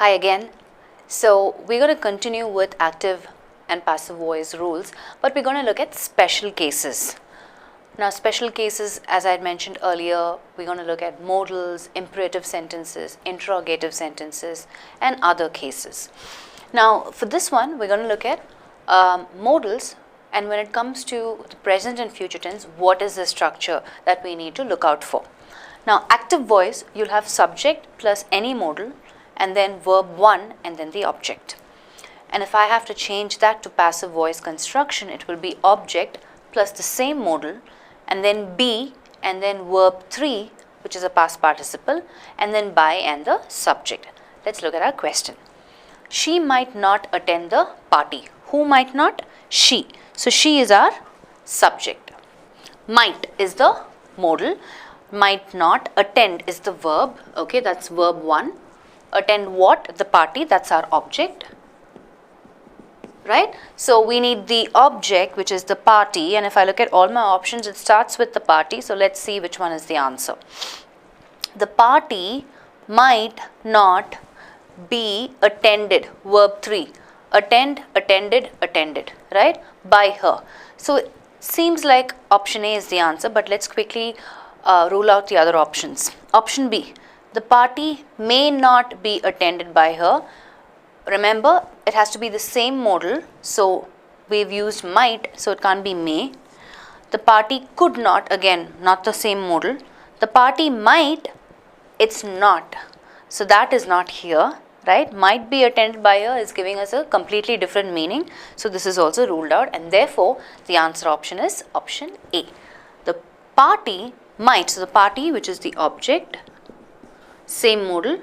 Hi again. So we're going to continue with active and passive voice rules, but we're going to look at special cases. Now special cases, as I had mentioned earlier, we're going to look at modals, imperative sentences, interrogative sentences and other cases. Now for this one we're going to look at modals, and when it comes to the present and future tense, what is the structure that we need to look out for. Now active voice, you'll have subject plus any modal and then verb 1 and then the object. And if I have to change that to passive voice construction, it will be object plus the same modal and then be and then verb 3, which is a past participle, and then by and the subject. Let's look at our question. She might not attend the party. Who might not? She. So she is our subject. Might is the modal. Might not. Attend is the verb. Okay, that's verb 1. Attend what? The party. That's our object. Right? So we need the object, which is the party, and if I look at all my options, it starts with the party. So let's see which one is the answer. The party might not be attended. Verb 3. Attend, attended, attended. Right? By her. So it seems like option A is the answer, but let's quickly rule out the other options. Option B. The party may not be attended by her. Remember, it has to be the same modal, so we've used might, so it can't be may. The party could not, again, not the same modal. The party might, it's not. So that is not here, right? Might be attended by her is giving us a completely different meaning. So this is also ruled out, and therefore the answer option is option A. The party might, so the party, which is the object, same modal,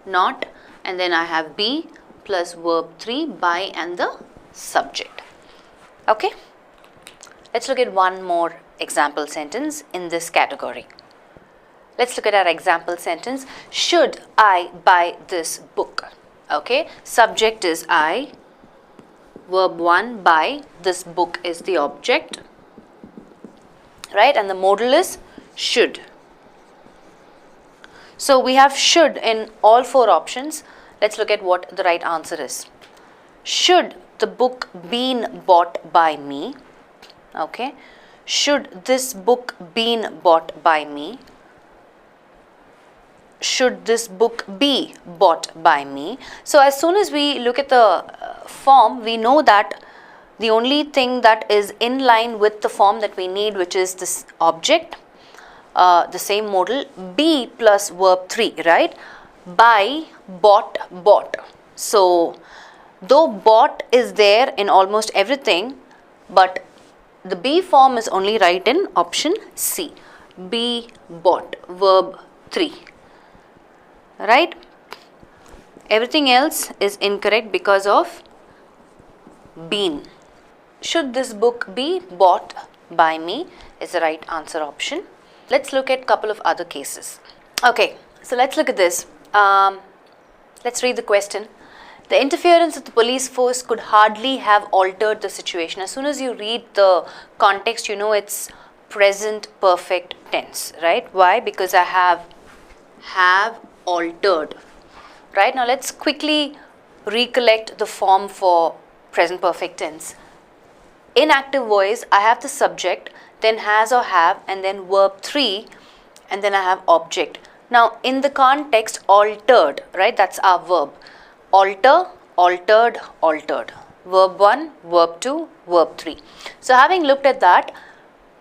not, and then I have be plus verb 3, by and the subject. Okay, let's look at one more example sentence in this category. Let's look at our example sentence. Should I buy this book? Okay, subject is I, verb 1, buy, this book is the object, right, and the modal is should. So we have should in all 4 options. Let's look at what the right answer is. Should the book been bought by me? Okay. Should this book been bought by me? Should this book be bought by me? So as soon as we look at the form, we know that the only thing that is in line with the form that we need, which is this object, the same modal, be plus verb 3, right? Buy, bought, bought. So though bought is there in almost everything, but the be form is only right in option C. Be, bought, verb 3. Right? Everything else is incorrect because of been. Should this book be bought by me is the right answer option. Let's look at a couple of other cases. Okay, so let's look at this. Let's read the question. The interference of the police force could hardly have altered the situation. As soon as you read the context, you know it's present perfect tense, right? Why? Because I have altered. Right? Now let's quickly recollect the form for present perfect tense. In active voice, I have the subject, then has or have, and then verb 3, and then I have object. Now in the context, altered, right, that's our verb. Alter, altered, altered. Verb 1, verb 2, verb 3. So having looked at that,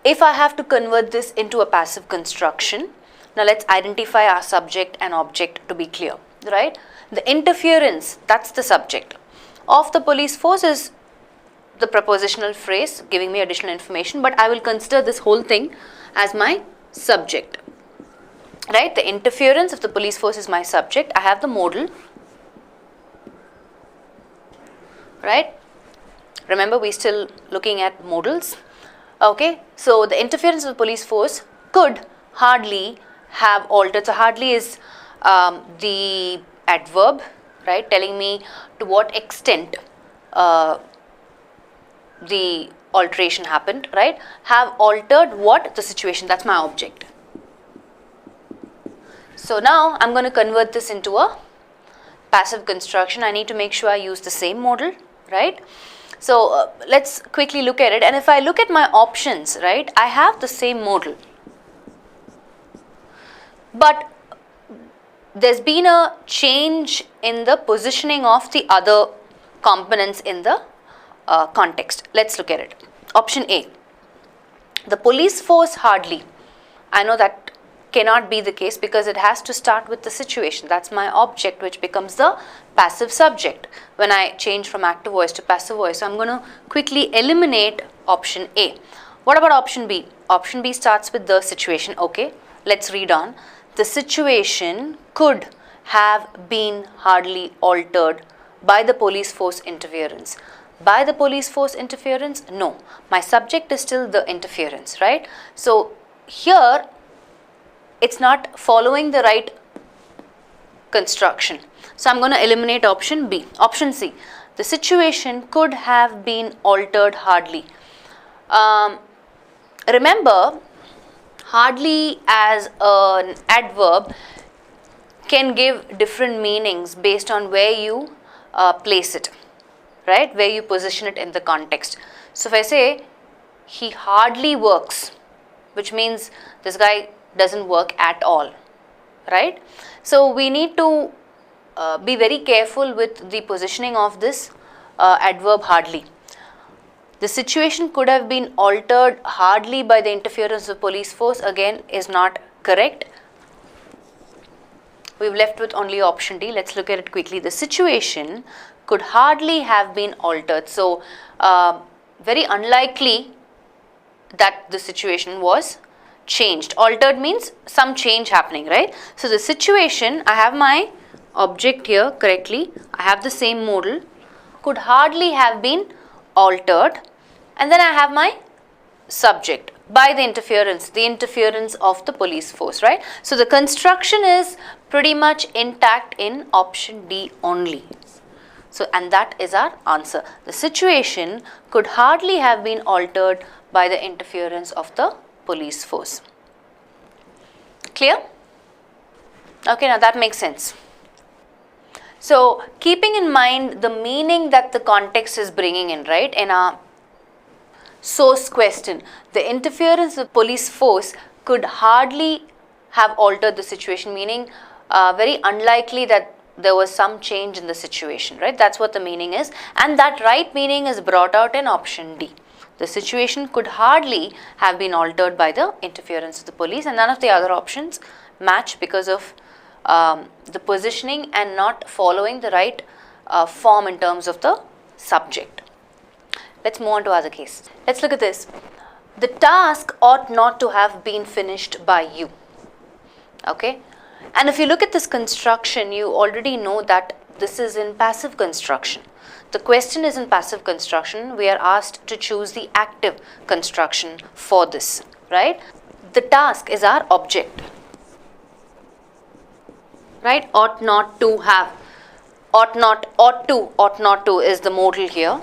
if I have to convert this into a passive construction, now let's identify our subject and object to be clear, right? The interference, that's the subject, of the police force is the prepositional phrase giving me additional information, but I will consider this whole thing as my subject, right? The interference of the police force is my subject. I have the modal, right? Remember, we're still looking at modals. Okay, so the interference of the police force could hardly have altered. So hardly is the adverb, right, telling me to what extent the alteration happened, right? Have altered what? The situation. That's my object. So now I'm going to convert this into a passive construction. I need to make sure I use the same modal, right? So let's quickly look at it. And if I look at my options, right, I have the same modal. But there's been a change in the positioning of the other components in the context. Let's look at it. Option A, the police force hardly. I know that cannot be the case because it has to start with the situation. That's my object, which becomes the passive subject when I change from active voice to passive voice. So I'm going to quickly eliminate option A. What about option B? Option B starts with the situation. Okay, let's read on. The situation could have been hardly altered by the police force interference. By the police force interference? No. My subject is still the interference, right? So here it's not following the right construction. So I'm going to eliminate option B. Option C, the situation could have been altered hardly. Remember, hardly as an adverb can give different meanings based on where you place it, right? Where you position it in the context. So if I say he hardly works, which means this guy doesn't work at all, right? So we need to be very careful with the positioning of this adverb hardly. The situation could have been altered hardly by the interference of police force, again, is not correct. We've left with only option D. Let's look at it quickly. The situation could hardly have been altered. So very unlikely that the situation was changed. Altered means some change happening, right? So the situation, I have my object here correctly, I have the same modal, could hardly have been altered, and then I have my subject by the interference of the police force, right? So the construction is pretty much intact in option D only. So, and that is our answer. The situation could hardly have been altered by the interference of the police force. Clear? Okay, now that makes sense. So keeping in mind the meaning that the context is bringing in, right, in our source question, the interference of police force could hardly have altered the situation, meaning very unlikely that there was some change in the situation, right? That's what the meaning is, and that right meaning is brought out in option D. The situation could hardly have been altered by the interference of the police, and none of the other options match because of the positioning and not following the right form in terms of the subject. Let's move on to other cases. Let's look at this. The task ought not to have been finished by you. Okay, and if you look at this construction, you already know that this is in passive construction. The question is in passive construction. We are asked to choose the active construction for this, right? The task is our object, right? Ought not to have, ought not to is the modal here.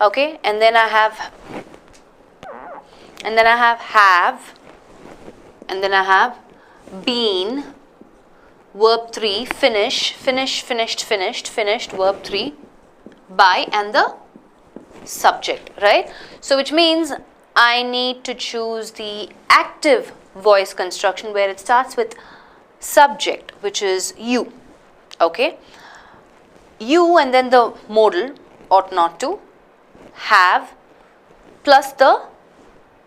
Okay, and then I have, and then I have, and then I have been, verb 3, finished, verb 3, by, and the subject, right? So which means I need to choose the active voice construction where it starts with subject, which is you. Okay, you and then the modal, ought not to, have, plus the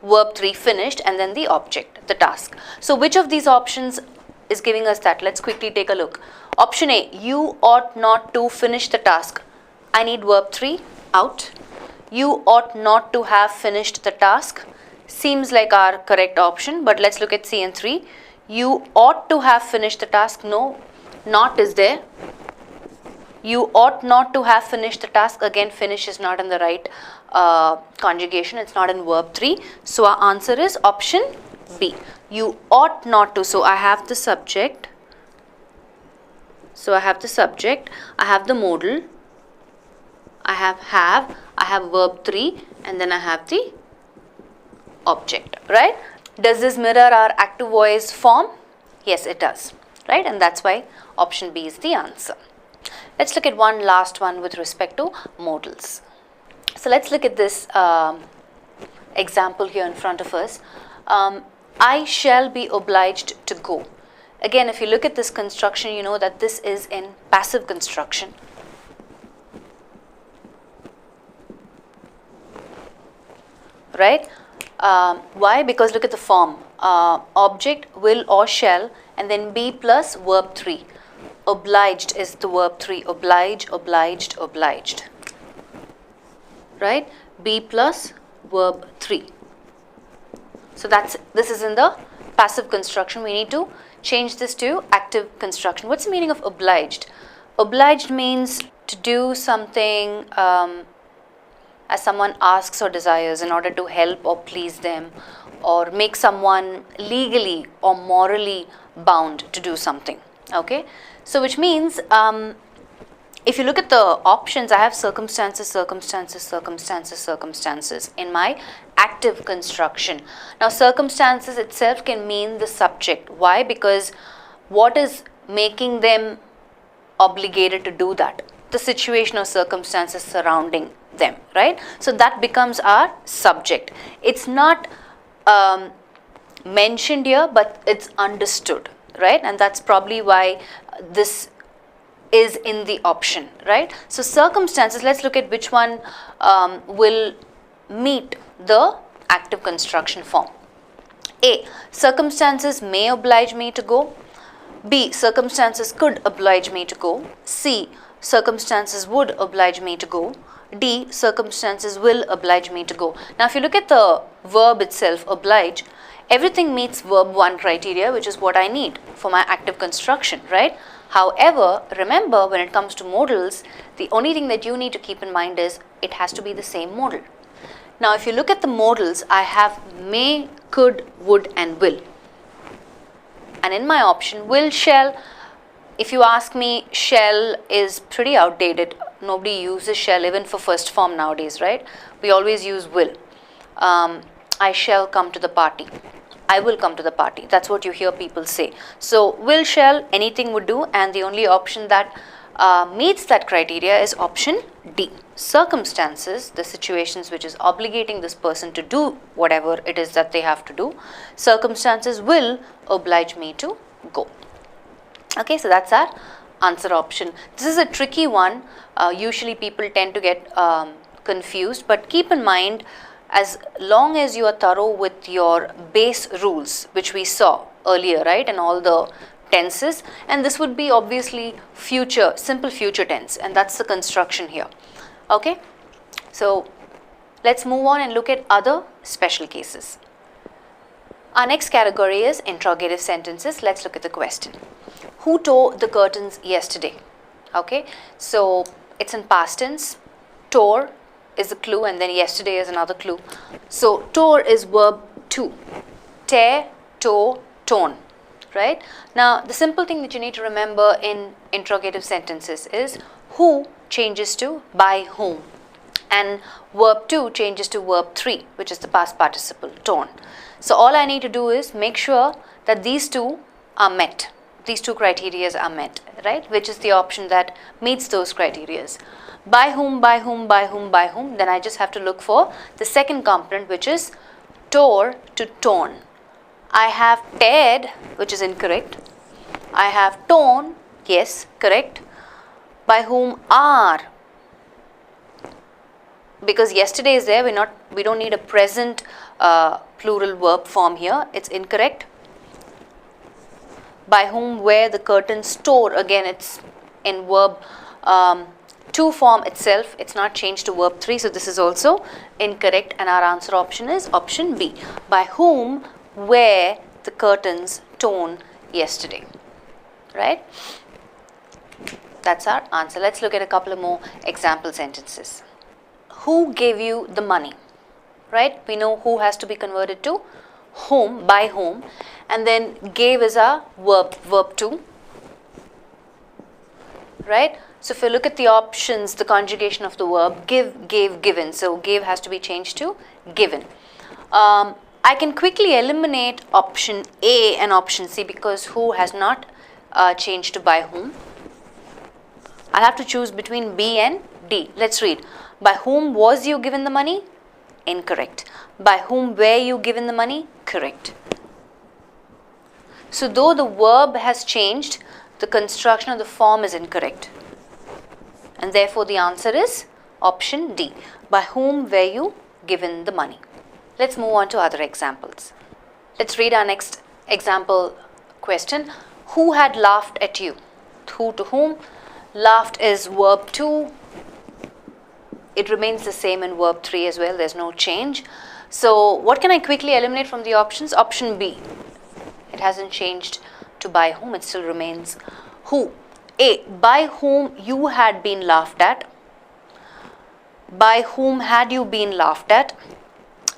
verb 3, finished, and then the object, the task. So which of these options is giving us that? Let's quickly take a look. Option A, you ought not to finish the task. I need verb 3 out. You ought not to have finished the task. Seems like our correct option, but let's look at C and 3. You ought to have finished the task. No, not is there. You ought not to have finished the task. Again, finish is not in the right conjugation. It's not in verb 3. So our answer is option B. You ought not to. So I have the subject. I have the modal. I have verb 3, and then I have the object, right? Does this mirror our active voice form? Yes, it does, right? And that's why option B is the answer. Let's look at one last one with respect to modals. So let's look at this example here in front of us. I shall be obliged to go. Again, if you look at this construction, you know that this is in passive construction. Right? Why? Because look at the form. Object, will or shall, and then be plus verb 3. Obliged is the verb 3. Oblige, obliged, obliged. Right? Be plus verb 3. So this is in the passive construction. We need to change this to active construction. What's the meaning of obliged? Obliged means to do something as someone asks or desires in order to help or please them, or make someone legally or morally bound to do something. Okay, so which means if you look at the options, I have circumstances, circumstances, circumstances, circumstances in my active construction. Now circumstances itself can mean the subject. Why? Because what is making them obligated to do that? The situation or circumstances surrounding them, right? So that becomes our subject. It's not mentioned here, but it's understood, right? And that's probably why this is in the option, right? So circumstances, let's look at which one will meet the active construction form. A, circumstances may oblige me to go. B, circumstances could oblige me to go. C, circumstances would oblige me to go. D, circumstances will oblige me to go. Now if you look at the verb itself, oblige, everything meets verb 1 criteria, which is what I need for my active construction, right? However, remember, when it comes to modals, the only thing that you need to keep in mind is it has to be the same modal. Now if you look at the modals, I have may, could, would and will. And in my option, will, shall, if you ask me, shall is pretty outdated. Nobody uses shall even for first form nowadays, right? We always use will. I shall come to the party. I will come to the party. That's what you hear people say. So will, shall, anything would do, and the only option that meets that criteria is option D. Circumstances, the situations which is obligating this person to do whatever it is that they have to do. Circumstances will oblige me to go. Okay, so that's our answer option. This is a tricky one. Usually people tend to get confused, but keep in mind, as long as you are thorough with your base rules, which we saw earlier, right, and all the tenses, and this would be obviously future, simple future tense, and that's the construction here. Okay, so let's move on and look at other special cases. Our next category is interrogative sentences. Let's look at the question. Who tore the curtains yesterday? Okay, so it's in past tense. Tore is a clue, and then yesterday is another clue. So tore is verb 2. Tear, tore, torn. Right? Now the simple thing that you need to remember in interrogative sentences is who changes to by whom, and verb 2 changes to verb 3, which is the past participle, torn. So all I need to do is make sure that these two are met. These two criteria are met, right? Which is the option that meets those criteria. By whom, by whom, by whom, by whom, then I just have to look for the second component, which is tore to torn. I have teared, which is incorrect. I have torn, yes, correct. By whom are, because yesterday is there, we don't need a present plural verb form here, it's incorrect. By whom were the curtains tore, again it's in verb 2 form itself, it's not changed to verb 3, so this is also incorrect, and our answer option is option B. By whom were the curtains torn yesterday, right? That's our answer. Let's look at a couple of more example sentences. Who gave you the money? Right? We know who has to be converted to whom, by whom, and then gave is a verb 2, right? So if you look at the options, the conjugation of the verb, give, gave, given. So gave has to be changed to given. I can quickly eliminate option A and option C because who has not changed to by whom. I'll have to choose between B and D. Let's read. By whom was you given the money? Incorrect. By whom were you given the money? Correct. So though the verb has changed, the construction of the form is incorrect. And therefore the answer is option D. By whom were you given the money? Let's move on to other examples. Let's read our next example question. Who had laughed at you? Who to whom? Laughed is verb 2. It remains the same in verb 3 as well. There's no change. So what can I quickly eliminate from the options? Option B. It hasn't changed to by whom. It still remains who. A. By whom you had been laughed at. By whom had you been laughed at?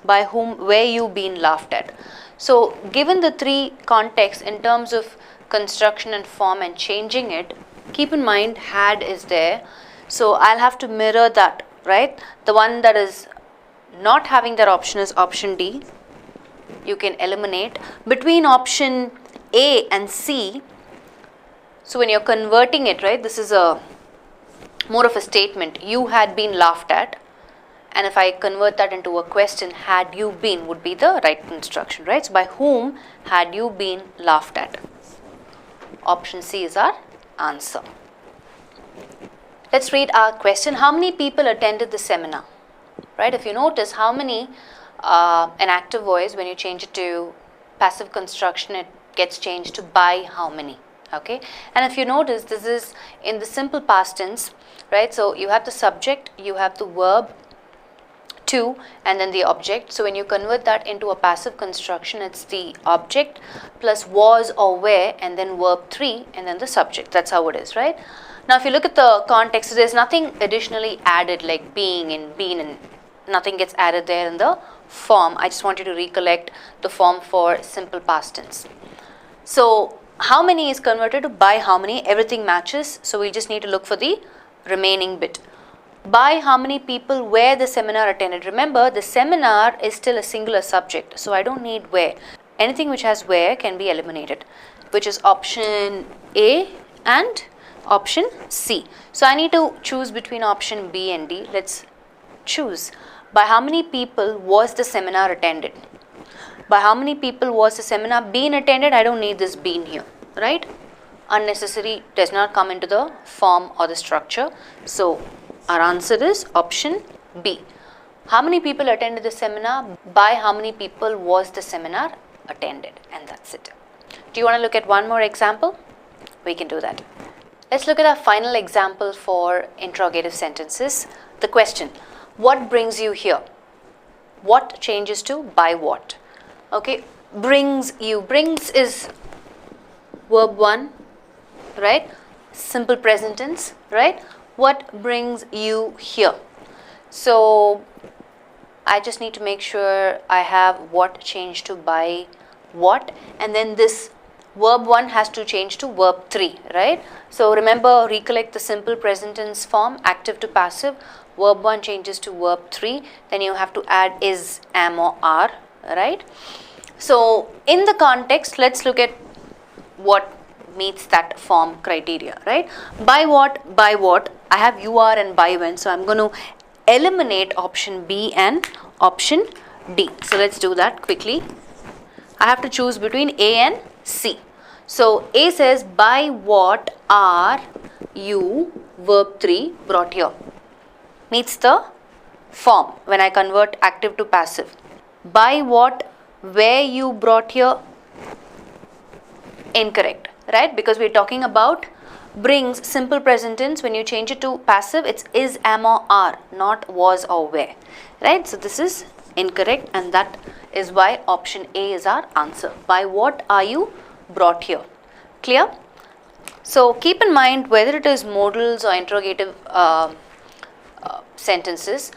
By whom were you been laughed at? So given the three contexts in terms of construction and form and changing it, keep in mind had is there. So I'll have to mirror that, right? The one that is not having that option is option D. You can eliminate. Between option A and C, so when you're converting it, right, this is a more of a statement. You had been laughed at. And if I convert that into a question, had you been would be the right construction, right? So by whom had you been laughed at? Option C is our answer. Let's read our question. How many people attended the seminar? Right? If you notice how many, an active voice, when you change it to passive construction, it gets changed to by how many. Okay? And if you notice, this is in the simple past tense, right? So you have the subject, you have the verb, to, and then the object. So when you convert that into a passive construction, it's the object plus was or were and then verb 3 and then the subject. That's how it is, right? Now if you look at the context, there's nothing additionally added like being and been, and nothing gets added there in the form. I just want you to recollect the form for simple past tense. So how many is converted to by how many? Everything matches. So we just need to look for the remaining bit. By how many people were the seminar attended? Remember, the seminar is still a singular subject, so I don't need where. Anything which has where can be eliminated, which is option A and option C. So I need to choose between option B and D. Let's choose. By how many people was the seminar attended? By how many people was the seminar being attended? I don't need this being here, right? Unnecessary, does not come into the form or the structure. So our answer is option B. How many people attended the seminar? By how many people was the seminar attended? And that's it. Do you want to look at one more example? We can do that. Let's look at our final example for interrogative sentences. The question, what brings you here? What changes to by what? Okay, brings you. Brings is verb 1, right? Simple present tense, right? What brings you here? So I just need to make sure I have what changed to by what, and then this verb 1 has to change to verb 3, right? So remember, recollect the simple present tense form, active to passive. Verb 1 changes to verb 3, then you have to add is, am or are, right? So in the context, let's look at what meets that form criteria, right? By what? By what? I have you are and by when, so I'm going to eliminate option B and option D. So let's do that quickly. I have to choose between A and C. So A says, by what are you, verb 3, brought here? Meets the form when I convert active to passive. By what were you brought here? Incorrect, right? Because we're talking about brings, simple present tense. When you change it to passive, it's is, am or are, not was or were, right? So this is incorrect, and that is why option A is our answer. By what are you brought here? Clear? So keep in mind, whether it is modals or interrogative sentences,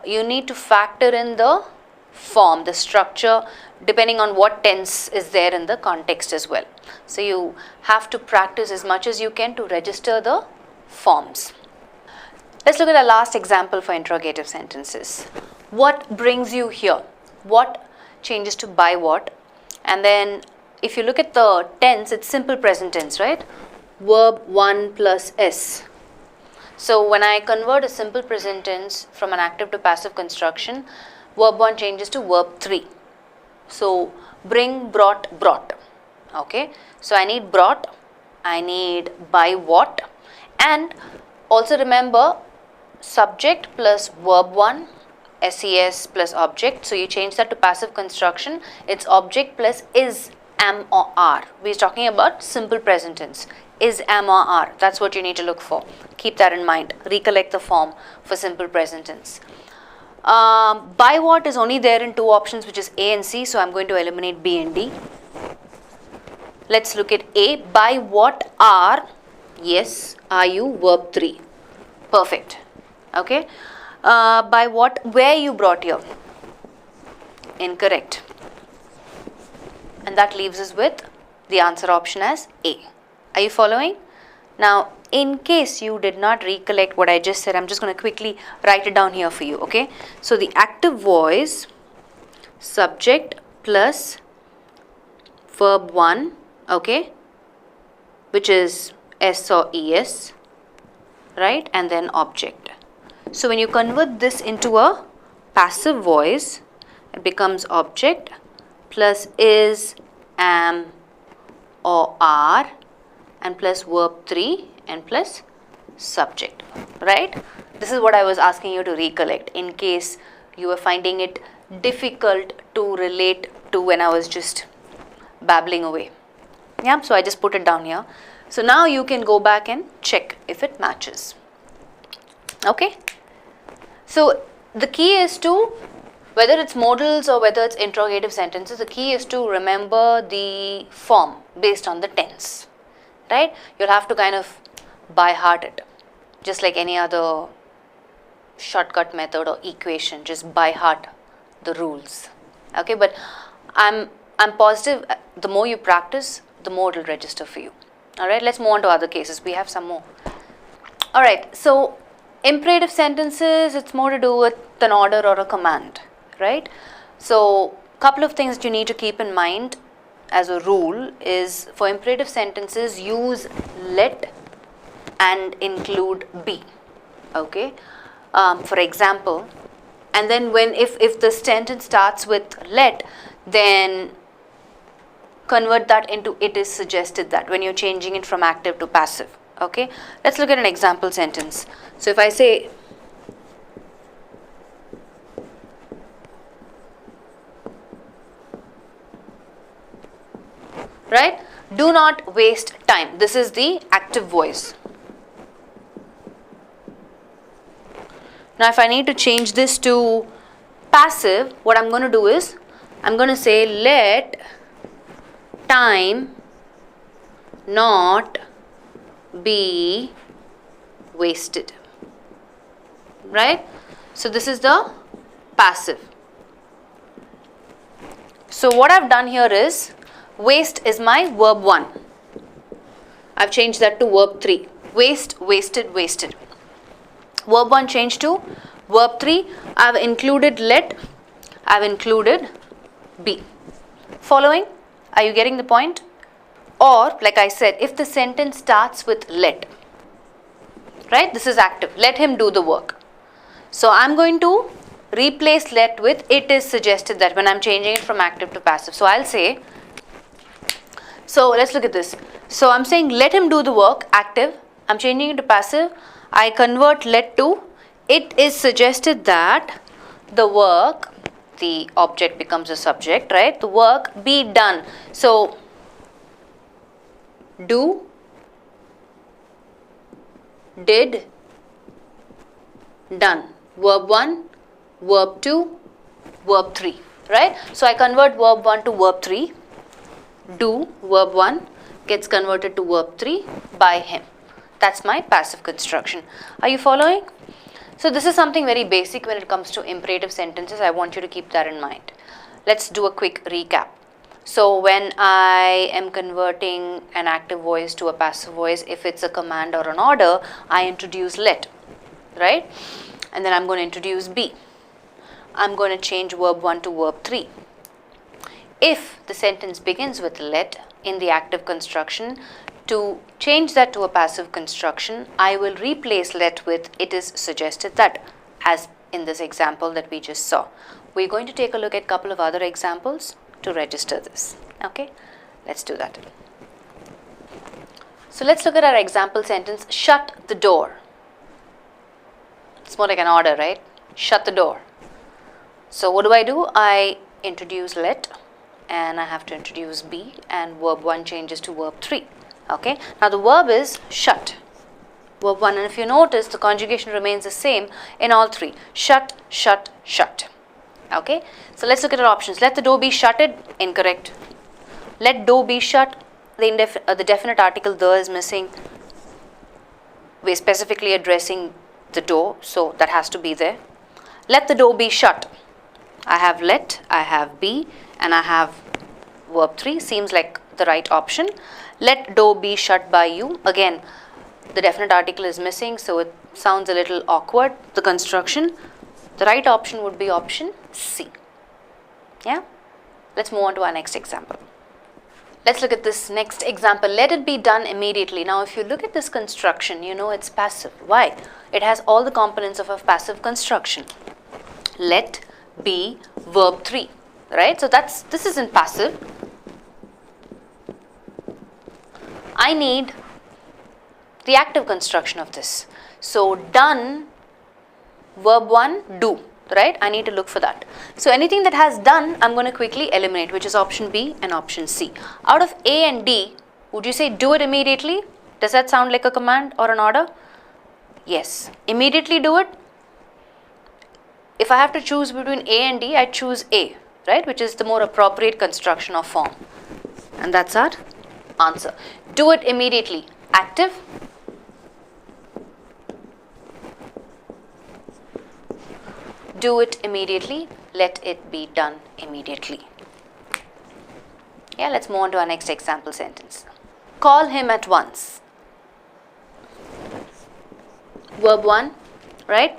you need to factor in the form, the structure, depending on what tense is there in the context as well. So you have to practice as much as you can to register the forms. Let's look at the last example for interrogative sentences. What brings you here? What changes to by what. And then if you look at the tense, it's simple present tense, right? Verb 1 plus S. So when I convert a simple present tense from an active to passive construction, verb 1 changes to verb 3. So bring, brought, brought. Okay, so I need brought, I need by what, and also remember subject plus verb 1, SES plus object. So you change that to passive construction. It's object plus is, am or are. We're talking about simple present tense. Is, am or are. That's what you need to look for. Keep that in mind. Recollect the form for simple present tense. By what is only there in two options, which is A and C. So I'm going to eliminate B and D. Let's look at A. By what are, yes, are you, verb 3. Perfect. Okay. By what were you brought here? Incorrect. And that leaves us with the answer option as A. Are you following? Now, in case you did not recollect what I just said, I'm just going to quickly write it down here for you. Okay. So the active voice, subject plus verb 1, okay, which is S or ES, right, and then object. So when you convert this into a passive voice, it becomes object plus is, am or are, and plus verb 3 and plus subject, right? This is what I was asking you to recollect in case you were finding it difficult to relate to when I was just babbling away. Yeah, so I just put it down here. So now you can go back and check if it matches. Okay. So the key is to, whether it's modals or whether it's interrogative sentences, the key is to remember the form based on the tense, right? You'll have to kind of by heart it, just like any other shortcut method or equation, just by heart the rules. Okay, but I'm positive the more you practice, the more it will register for you. All right, let's move on to other cases. We have some more. All right, so imperative sentences, it's more to do with an order or a command, right? So couple of things that you need to keep in mind as a rule is, for imperative sentences, use let and include be. Okay, for example, and then if the sentence starts with let, then convert that into it is suggested that, when you're changing it from active to passive. Okay, let's look at an example sentence. So if I say, right, do not waste time. This is the active voice. Now if I need to change this to passive, what I'm going to do is, I'm going to say let time not be wasted, right? So this is the passive. So what I've done here is, waste is my verb 1. I've changed that to verb 3. Waste, wasted, wasted. Verb 1 changed to verb 3. I've included let, I've included be. Following? Are you getting the point? Or, like I said, if the sentence starts with let, right, this is active, let him do the work. So I'm going to replace let with it is suggested that, when I'm changing it from active to passive. So I'll say, so let's look at this. So I'm saying let him do the work, active, I'm changing it to passive. I convert let to it is suggested that the work, the object becomes a subject, right? The work be done. So do, did, done. Verb 1, verb 2, verb 3, right? So I convert verb 1 to verb 3. Do, verb 1 gets converted to verb 3 by him. That's my passive construction. Are you following? So this is something very basic when it comes to imperative sentences. I want you to keep that in mind. Let's do a quick recap. So when I am converting an active voice to a passive voice, if it's a command or an order, I introduce let, right? And then I'm going to introduce be. I'm going to change verb 1 to verb 3. if the sentence begins with let in the active construction, to change that to a passive construction, I will replace let with it is suggested that, as in this example that we just saw. We're going to take a look at a couple of other examples to register this. Okay, let's do that. So let's look at our example sentence, shut the door. It's more like an order, right? Shut the door. So what do? I introduce let and I have to introduce be, and verb 1 changes to verb 3. Okay, now the verb is shut, verb 1, and if you notice the conjugation remains the same in all three. Shut, shut, shut. Okay, so let's look at our options. Let the door be shutted, incorrect. Let door be shut, the definite article the is missing. We're specifically addressing the door, so that has to be there. Let the door be shut. I have let, I have be, and I have verb 3, seems like the right option. Let door be shut by you. Again, the definite article is missing, so it sounds a little awkward, the construction. The right option would be option C. Yeah? Let's move on to our next example. Let's look at this next example. Let it be done immediately. Now, if you look at this construction, you know it's passive. Why? It has all the components of a passive construction. Let, be, verb 3. Right? So this isn't passive. I need the active construction of this. So done, verb 1, do, right? I need to look for that. So anything that has done, I'm going to quickly eliminate, which is option B and option C. Out of A and D, would you say do it immediately? Does that sound like a command or an order? Yes. Immediately do it. If I have to choose between A and D, I choose A, right? Which is the more appropriate construction of form. And that's our answer. Do it immediately. Active. Do it immediately. Let it be done immediately. Yeah, let's move on to our next example sentence. Call him at once. Verb 1, right?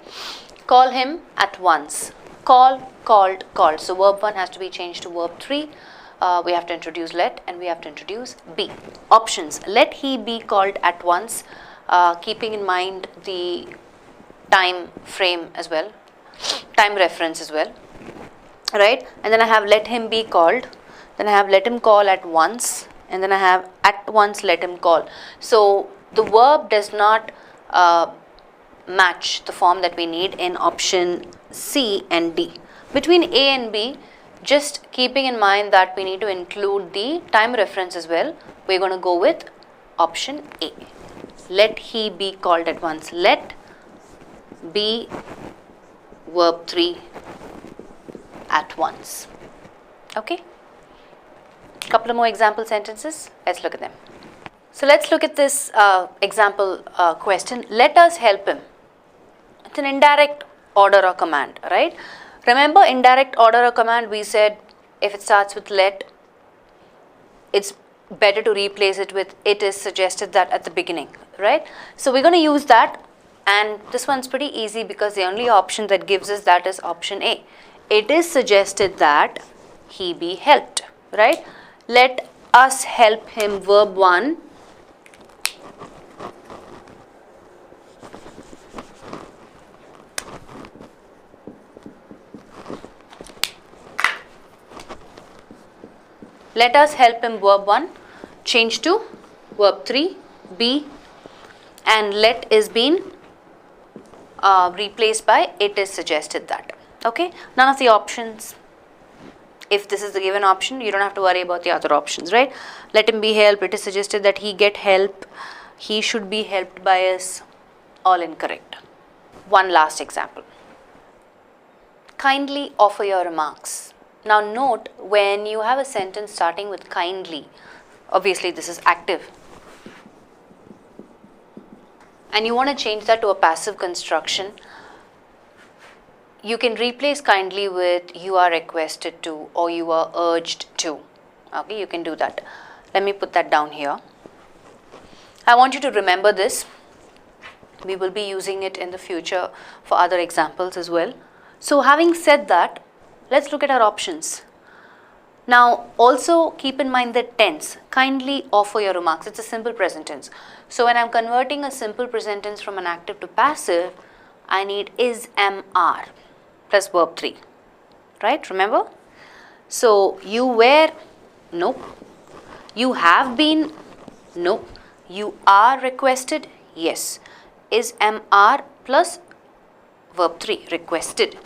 Call him at once. Call, called, called. So verb 1 has to be changed to verb 3. We have to introduce let and we have to introduce be. Options. Let he be called at once, keeping in mind the time frame as well, time reference as well, right? And then I have let him be called, then I have let him call at once, and then I have at once let him call. So the verb does not match the form that we need in option C and D. Between A and B, just keeping in mind that we need to include the time reference as well, we're going to go with option A. Let he be called at once. Let be verb 3 at once. Okay? Couple of more example sentences. Let's look at them. So let's look at this example question. Let us help him. It's an indirect order or command, right? Remember, indirect order or command, we said if it starts with let, it's better to replace it with it is suggested that at the beginning, right? So we're going to use that, and this one's pretty easy because the only option that gives us that is option A. It is suggested that he be helped, right? Let us help him, verb 1. Let us help him, verb 1, change to verb 3, be, and let is being replaced by it is suggested that. Okay, none of the options. If this is the given option, you don't have to worry about the other options, right? Let him be helped, it is suggested that he get help, he should be helped by us, all incorrect. One last example. Kindly offer your remarks. Now note, when you have a sentence starting with kindly, obviously this is active, and you want to change that to a passive construction, you can replace kindly with you are requested to or you are urged to. Okay, you can do that. Let me put that down here. I want you to remember this. We will be using it in the future for other examples as well. So having said that, let's look at our options. Now also keep in mind the tense. Kindly offer your remarks. It's a simple present tense. So when I'm converting a simple present tense from an active to passive, I need is, am, are plus verb 3. Right? Remember? So you were, nope. You have been, nope. You are requested, yes. Is, am, are plus verb 3, requested.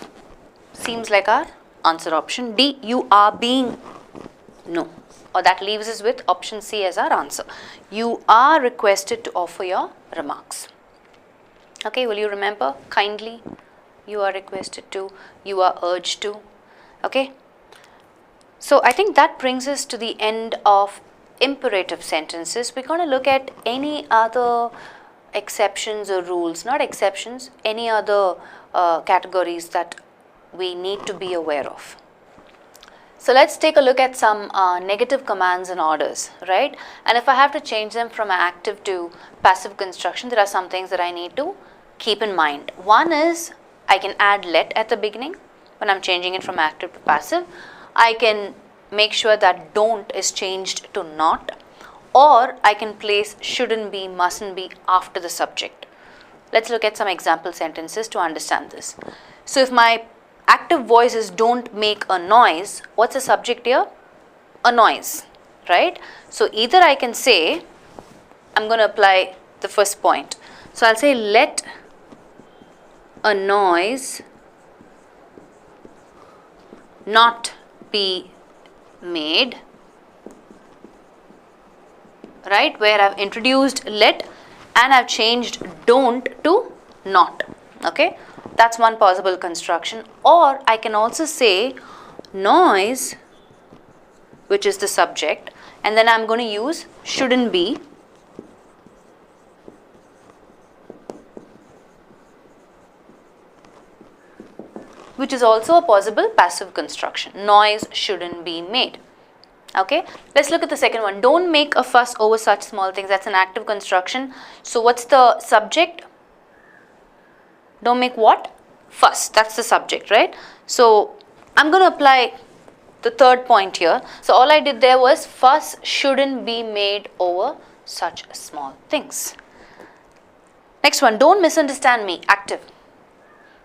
Seems like our answer option. D, you are being, no. Or that leaves us with option C as our answer. You are requested to offer your remarks. Okay, will you remember? Kindly, you are requested to, you are urged to. Okay. So I think that brings us to the end of imperative sentences. We're going to look at any other exceptions or rules, not exceptions, any other categories that we need to be aware of. So let's take a look at some negative commands and orders, right? And if I have to change them from active to passive construction, there are some things that I need to keep in mind. One is I can add let at the beginning when I'm changing it from active to passive. I can make sure that don't is changed to not, or I can place shouldn't be, mustn't be after the subject. Let's look at some example sentences to understand this. So if my active voice is don't make a noise, what's the subject here? A noise, right? So either I can say, I'm going to apply the first point. So I'll say let a noise not be made, right, where I've introduced let and I've changed don't to not. Okay, that's one possible construction. Or I can also say noise, which is the subject, and then I'm going to use shouldn't be, which is also a possible passive construction. Noise shouldn't be made. Okay, let's look at the second one. Don't make a fuss over such small things. That's an active construction. So what's the subject? Don't make what? Fuss. That's the subject, right? So I'm going to apply the third point here. So all I did there was fuss shouldn't be made over such small things. Next one, don't misunderstand me. Active.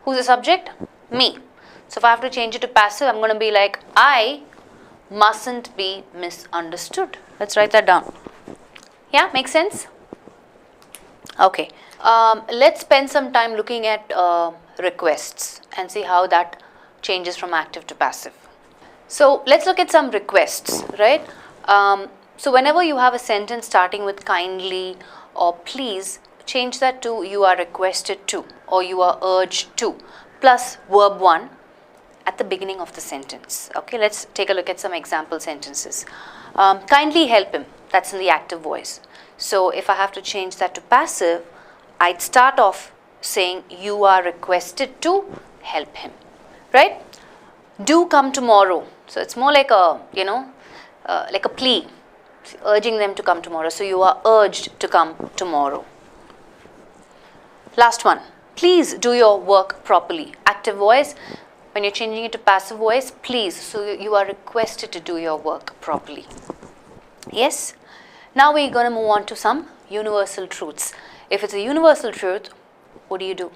Who's the subject? Me. So if I have to change it to passive, I'm going to be like, I mustn't be misunderstood. Let's write that down. Yeah, makes sense? Okay. Let's spend some time looking at requests and see how that changes from active to passive. So let's look at some requests, right? So whenever you have a sentence starting with kindly or please, change that to you are requested to or you are urged to plus verb 1 at the beginning of the sentence. Okay, let's take a look at some example sentences. Kindly help him, that's in the active voice. So if I have to change that to passive, I'd start off saying you are requested to help him, right? Do come tomorrow. So it's more like a, like a plea, urging them to come tomorrow. So you are urged to come tomorrow. Last one, please do your work properly. Active voice, when you're changing it to passive voice, please. So you are requested to do your work properly. Yes? Now we're going to move on to some universal truths. If it's a universal truth, what do?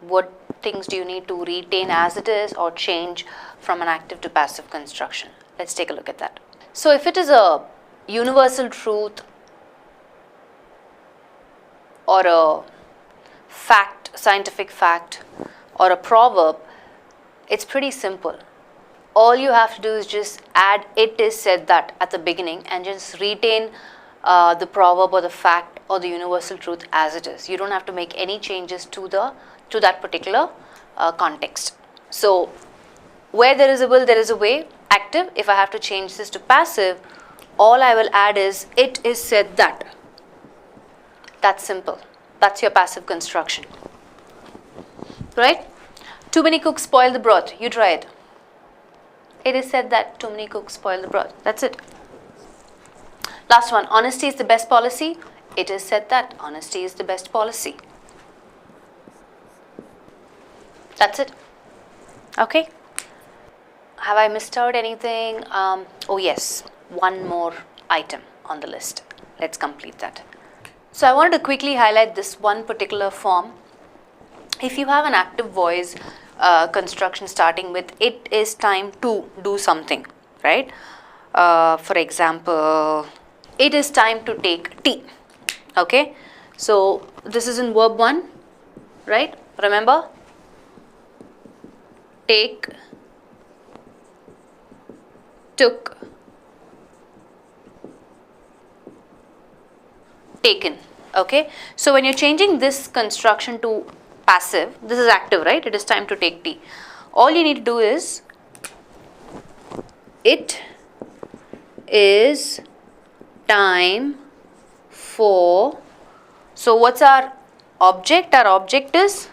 What things do you need to retain as it is or change from an active to passive construction? Let's take a look at that. So if it is a universal truth or a fact, scientific fact, or a proverb, it's pretty simple. All you have to do is just add it is said that at the beginning and just retain the proverb or the fact or the universal truth as it is. You don't have to make any changes to that particular context. So where there is a will, there is a way. Active, if I have to change this to passive, all I will add is it is said that. That's simple. That's your passive construction. Right? Too many cooks spoil the broth. You try it. It is said that too many cooks spoil the broth. That's it. Last one. Honesty is the best policy. It is said that honesty is the best policy. That's it. Okay. Have I missed out anything? Oh yes, one more item on the list. Let's complete that. So I wanted to quickly highlight this one particular form. If you have an active voice construction starting with "it is time to do something," right? For example, it is time to take tea. Okay, so this is in verb 1, right? Remember, take, took, taken. Okay, so when you're changing this construction to passive, this is active, right? It is time to take tea. All you need to do is, it is time for, so what's our object? Our object is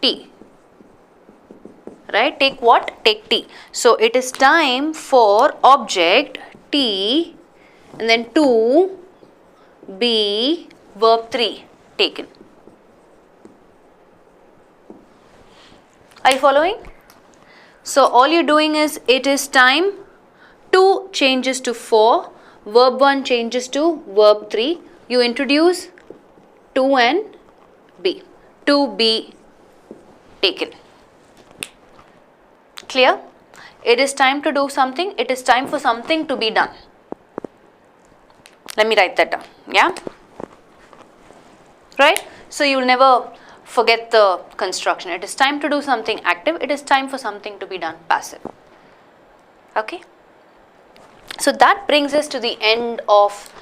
tea, right? Take what? Take tea. So it is time for object tea, and then to be verb 3, taken. Are you following? So all you're doing is, it is time to changes to for, verb 1 changes to verb 3. You introduce to and be, to be taken. Clear? It is time to do something, it is time for something to be done. Let me write that down. Yeah? Right? So you will never forget the construction. It is time to do something active, it is time for something to be done passive. Okay? So that brings us to the end of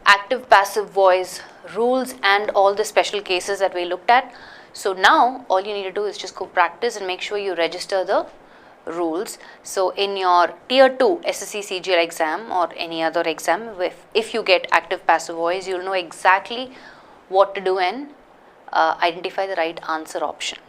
active passive voice rules and all the special cases that we looked at. So now all you need to do is just go practice and make sure you register the rules. So in your tier 2 SSC CGL exam or any other exam, if you get active passive voice, you'll know exactly what to do and identify the right answer option.